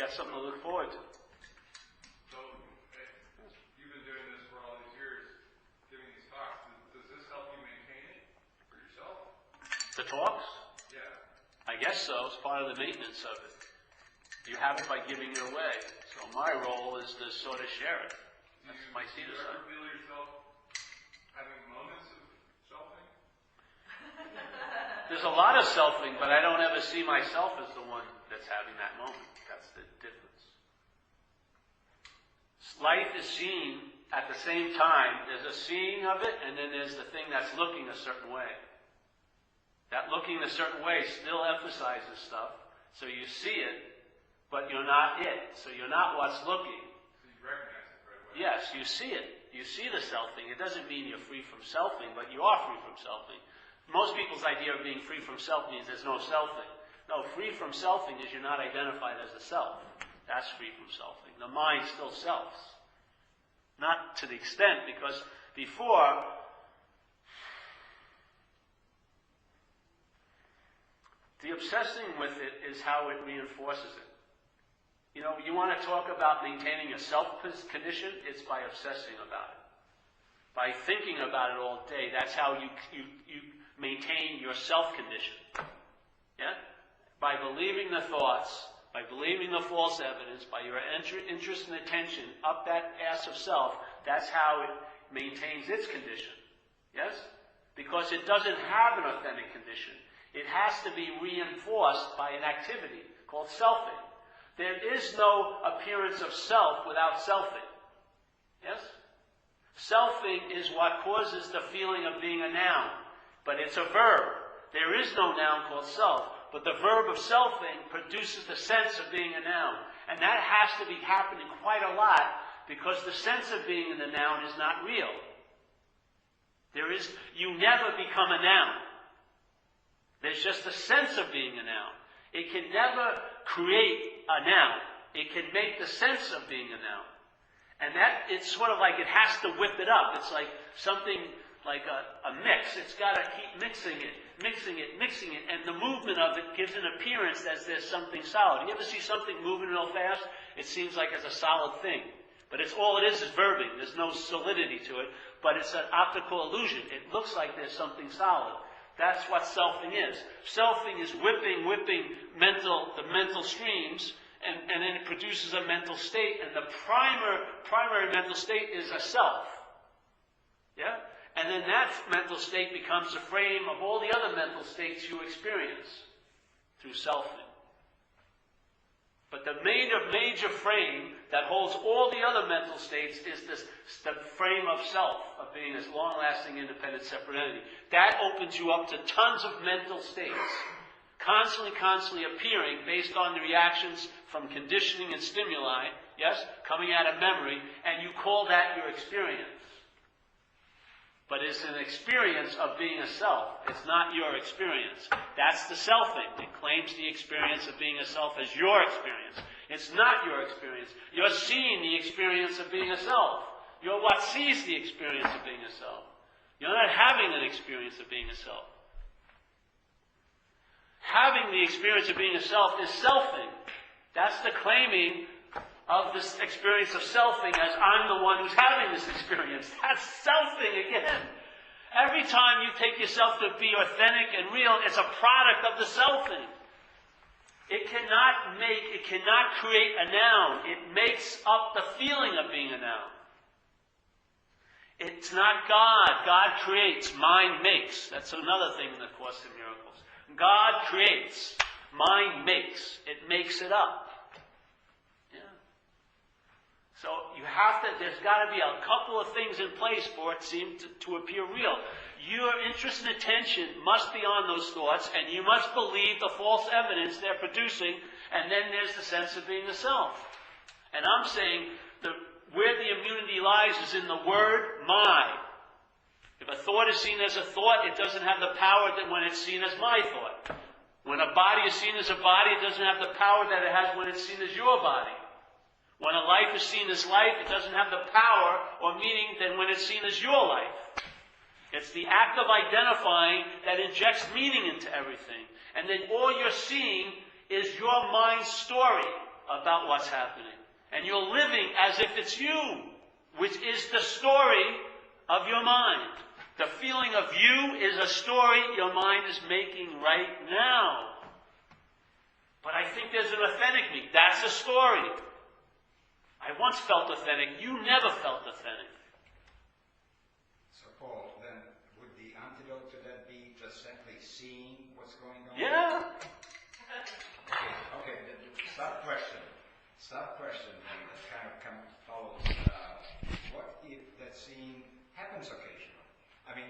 got something to look forward to. So, you've been doing this for all these years, giving these talks. Does this help you maintain it for yourself? The talks? Yeah. I guess so. It's part of the maintenance of it. You have it by giving it away. So my role is to sort of share it. That's my seat Do you aside. ever feel yourself having moments of selfing? There's a lot of selfing, but I don't ever see myself as the one that's having that moment. That's the difference. Life is seen at the same time. There's a seeing of it, and then there's the thing that's looking a certain way. That looking a certain way still emphasizes stuff. So you see it, but you're not it. So you're not what's looking. So you recognize it right away? Yes, you see it. You see the selfing. It doesn't mean you're free from selfing, but you are free from selfing. Most people's idea of being free from self means there's no selfing. No, free from selfing is you're not identified as a self. That's free from selfing. The mind still selfs. Not to the extent, because before, the obsessing with it is how it reinforces it. You know, you want to talk about maintaining a self-condition, it's by obsessing about it. By thinking about it all day, that's how you maintain your self-condition. Yeah? By believing the thoughts, by believing the false evidence, by your interest and attention up that ass of self, that's how it maintains its condition. Yes? Because it doesn't have an authentic condition. It has to be reinforced by an activity called selfing. There is no appearance of self without selfing. Yes? Selfing is what causes the feeling of being a noun. But it's a verb. There is no noun called self. But the verb of selfing produces the sense of being a noun. And that has to be happening quite a lot because the sense of being in the noun is not real. You never become a noun. There's just a sense of being a noun. It can never create a noun. It can make the sense of being a noun. And that, it's sort of like it has to whip it up. It's like something like a mix. It's got to keep mixing it. And the movement of it gives an appearance as there's something solid. You ever see something moving real fast? It seems like it's a solid thing. But all it is verbing. There's no solidity to it. But it's an optical illusion. It looks like there's something solid. That's what selfing is. Selfing is whipping the mental streams, and then it produces a mental state, and the primary mental state is a self. Yeah? And then that mental state becomes the frame of all the other mental states you experience through selfing. But the major frame that holds all the other mental states is the frame of self, of being this long-lasting, independent, separate entity. That opens you up to tons of mental states, constantly appearing based on the reactions from conditioning and stimuli, yes, coming out of memory, and you call that your experience. But it's an experience of being a self. It's not your experience. That's the selfing. It claims the experience of being a self as your experience. It's not your experience. You're seeing the experience of being a self. You're what sees the experience of being a self. You're not having an experience of being a self. Having the experience of being a self is selfing. That's the claiming of this experience of selfing as I'm the one who's having this experience. That's selfing again. Every time you take yourself to be authentic and real, it's a product of the selfing. It cannot create a noun. It makes up the feeling of being a noun. It's not God. God creates. Mind makes. That's another thing in the Course in Miracles. God creates. Mind makes. It makes it up. So there's got to be a couple of things in place for it to appear real. Your interest and attention must be on those thoughts, and you must believe the false evidence they're producing, and then there's the sense of being a self. And I'm saying where the immunity lies is in the word my. If a thought is seen as a thought, it doesn't have the power that when it's seen as my thought. When a body is seen as a body, it doesn't have the power that it has when it's seen as your body. When a life is seen as life, it doesn't have the power or meaning than when it's seen as your life. It's the act of identifying that injects meaning into everything. And then all you're seeing is your mind's story. about what's happening. And you're living as if it's you, which is the story of your mind. The feeling of you is a story your mind is making right now. But I think there's an authentic me. That's a story. I once felt authentic. You never felt authentic. So, Paul, then would the antidote to that be just simply seeing what's going on? Yeah. Okay. The sub-question then that kind of follows. What if that seeing happens occasionally? I mean,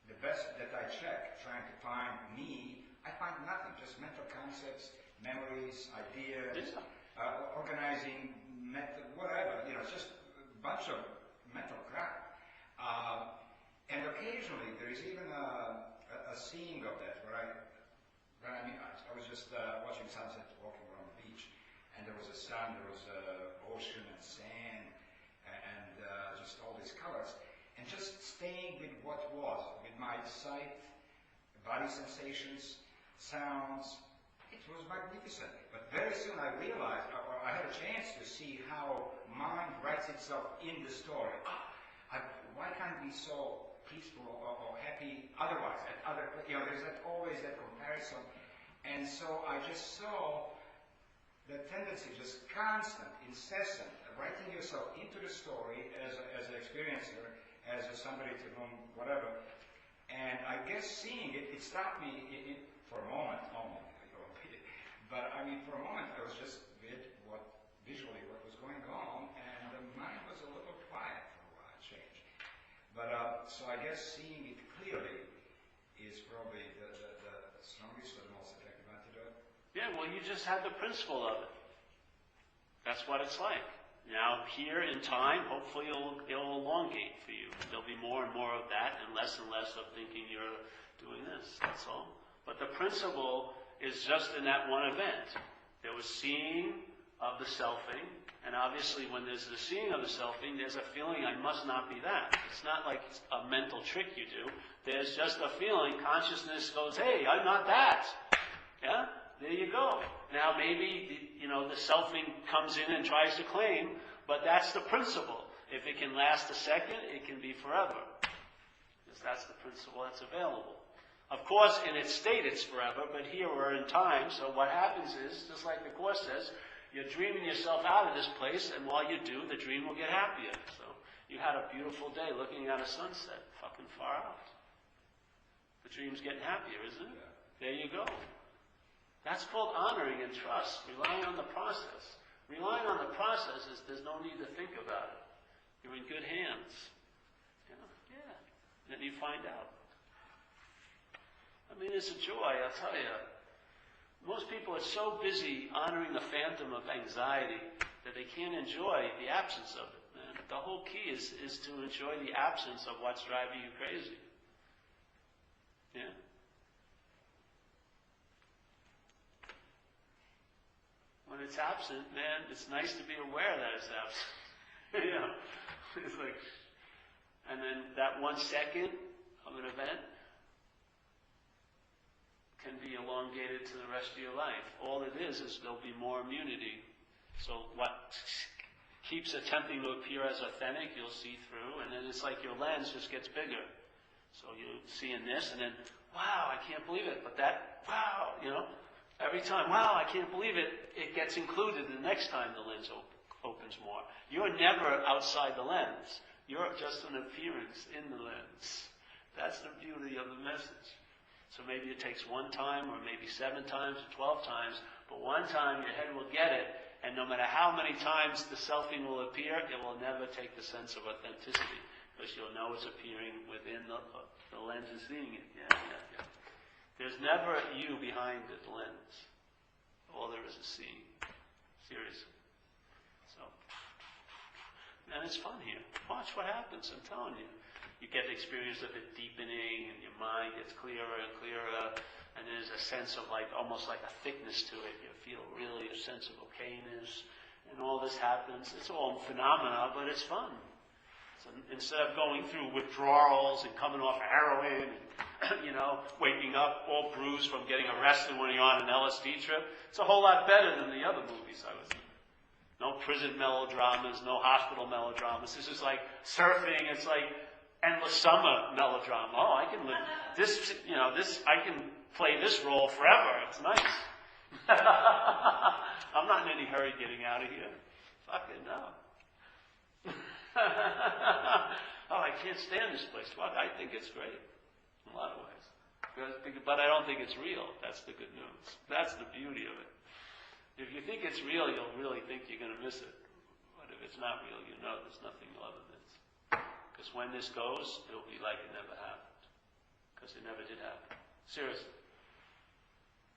the best that I check, trying to find me, I find nothing, just mental concepts, memories, ideas, organizing method, whatever, it's just a bunch of mental crap. And occasionally there is even a seeing of that I was just watching sunset, walking around the beach, and there was a sun, there was ocean and sand, and just all these colors, and just staying with what was, with my sight, body sensations, sounds. It was magnificent. But very soon I realized, or I had a chance to see how mind writes itself in the story. Why can't it be so peaceful or happy otherwise? There's always that comparison. And so I just saw the tendency, just constant, incessant, writing yourself into the story as an experiencer, as somebody to whom, whatever. And I guess seeing it stopped me for a moment only. But for a moment I was just visually what was going on, and the mind was a little quiet for a while, changed. But so I guess seeing it clearly is probably the strongest or the most effective antidote. Yeah, well, you just had the principle of it. That's what it's like. Now, here in time, hopefully it'll elongate for you. There'll be more and more of that and less of thinking you're doing this. That's all. But the principle is just in that one event. There was seeing of the selfing, and obviously when there's the seeing of the selfing, there's a feeling I must not be that. It's not like a mental trick you do. There's just a feeling, consciousness goes, hey, I'm not that. Yeah? There you go. Now maybe, the selfing comes in and tries to claim, but that's the principle. If it can last a second, it can be forever. Because that's the principle that's available. Of course, in its state, it's forever, but here we're in time, so what happens is, just like the Course says, you're dreaming yourself out of this place, and while you do, the dream will get happier. So, you had a beautiful day looking at a sunset, fucking far out. The dream's getting happier, isn't it? There you go. That's called honoring and trust, relying on the process. Relying on the process is there's no need to think about it. You're in good hands. Yeah. Then you find out. It's a joy, I'll tell you. Most people are so busy honoring the phantom of anxiety that they can't enjoy the absence of it. Man. The whole key is to enjoy the absence of what's driving you crazy. Yeah? When it's absent, man, it's nice to be aware that it's absent. It's like, and then that 1 second of an event can be elongated to the rest of your life. All it is there'll be more immunity. So what keeps attempting to appear as authentic, you'll see through, and then it's like your lens just gets bigger. So you see in this, and then, wow, I can't believe it. But that, wow, every time, wow, I can't believe it, it gets included the next time the lens opens more. You're never outside the lens. You're just an appearance in the lens. That's the beauty of the message. So maybe it takes one time, or maybe 7 times, or 12 times, but one time your head will get it, and no matter how many times the selfing will appear, it will never take the sense of authenticity, because you'll know it's appearing within the lens is seeing it. Yeah. There's never you behind the lens. All there is seeing. Seriously. So, and it's fun here. Watch what happens, I'm telling you. You get the experience of it deepening, and your mind gets clearer and clearer, and there's a sense of almost like a thickness to it. You feel really a sense of okayness, and all this happens. It's all phenomena, but it's fun. So instead of going through withdrawals and coming off heroin and waking up all bruised from getting arrested when you're on an LSD trip. It's a whole lot better than the other movies I was in. No prison melodramas, no hospital melodramas. This is like surfing. It's like endless summer melodrama. Oh, I can live this. I can play this role forever. It's nice. I'm not in any hurry getting out of here. Fucking no. Oh, I can't stand this place. Fuck, I think it's great in a lot of ways. But I don't think it's real. That's the good news. That's the beauty of it. If you think it's real, you'll really think you're going to miss it. But if it's not real, you know there's nothing you'll ever miss. Because when this goes, it'll be like it never happened. Because it never did happen. Seriously.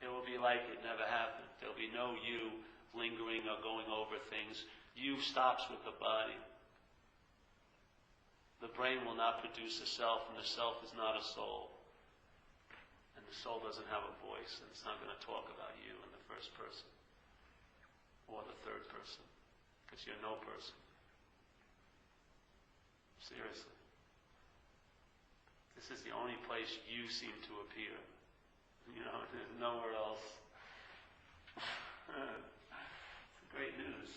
It will be like it never happened. There'll be no you lingering or going over things. You stops with the body. The brain will not produce a self, and the self is not a soul. And the soul doesn't have a voice, and it's not going to talk about you in the first person or the third person, because you're no person. Seriously. This is the only place you seem to appear. There's nowhere else. Great news.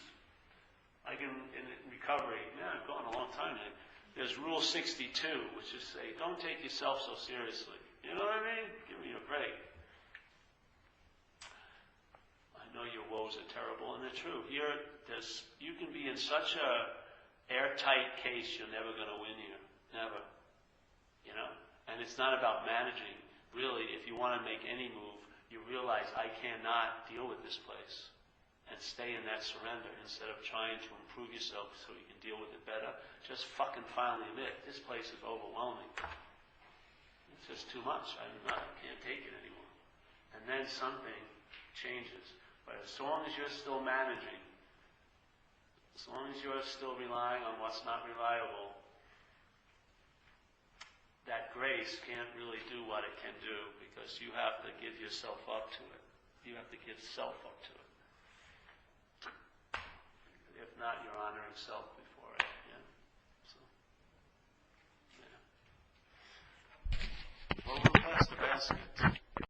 I can, in recovery, I've gone a long time now. There's Rule 62, which is say, don't take yourself so seriously. You know what I mean? Give me a break. I know your woes are terrible, and they're true. Here, you can be in such a airtight case, you're never going to win here. Never. And it's not about managing. Really, if you want to make any move, you realize I cannot deal with this place. And stay in that surrender instead of trying to improve yourself so you can deal with it better. Just fucking finally admit, this place is overwhelming. It's just too much. I can't take it anymore. And then something changes. But as long as you're still managing, as long as you're still relying on what's not reliable, that grace can't really do what it can do because you have to give yourself up to it. You have to give self up to it. If not, you're honoring self before it. Yeah. So, yeah. Well, we'll pass the basket.